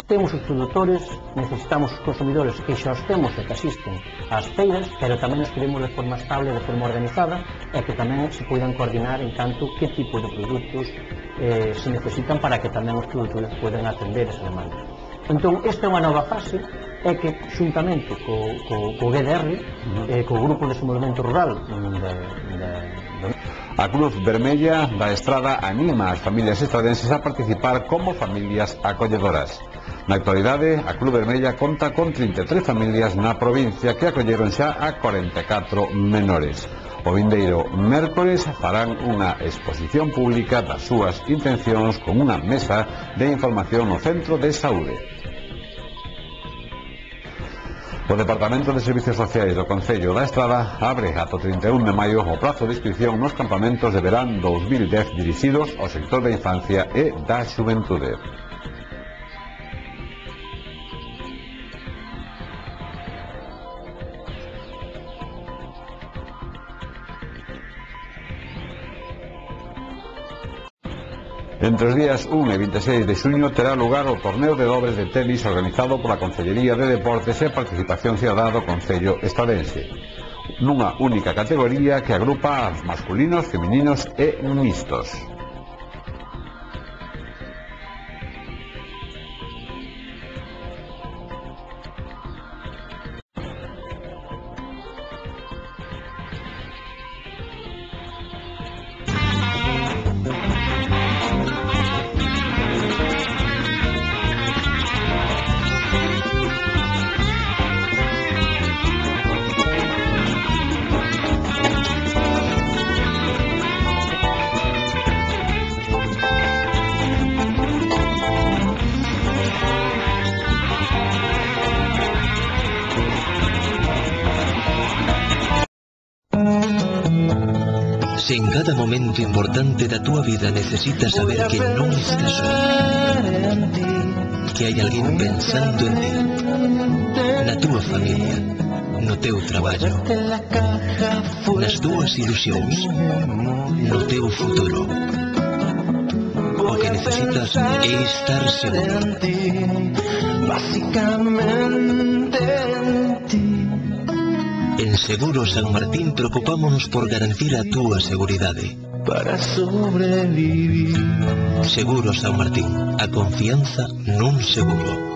Temos os produtores, necesitamos os consumidores que xa os temos e que asisten ás feiras, pero tamén os queremos de forma estable, de forma organizada, e que tamén se poidan coordinar en canto que tipo de produtos se necesitan para que tamén os produtores poidan atender esa demanda. Entón, esta é unha nova fase, é que, xuntamente co GDR, co Grupo de Desenvolvemento Rural A Cruz Vermella da Estrada anima as familias estradenses a participar como familias acolledoras. Na actualidade, a Cruz Vermella conta con 33 familias na provincia que acolleron xa a 44 menores. O vindeiro mércores farán unha exposición pública das súas intencións con unha mesa de información no Centro de Saúde. O Departamento de Servicios Sociais do Concello da Estrada abre ata o 31 de maio o prazo de inscripción nos campamentos de verán 2010 dirixidos ao sector da infancia e da xuventude. Entre os días 1 e 26 de xuño terá lugar o torneo de dobres de tenis organizado pola Concellería de Deportes e Participación Cidadá do Concello Estradense, nunha única categoría que agrupa os masculinos, femininos e mixtos. Se en cada momento importante da túa vida necesitas saber que non estás só, que hai alguén pensando en ti, na túa familia, no teu traballo, nas túas ilusións, no teu futuro. O que necesitas é estar seguro. En Seguros San Martín preocupámonos por garantir a túa seguridade. Para sobrevivir. Seguros San Martín, a confianza nun seguro.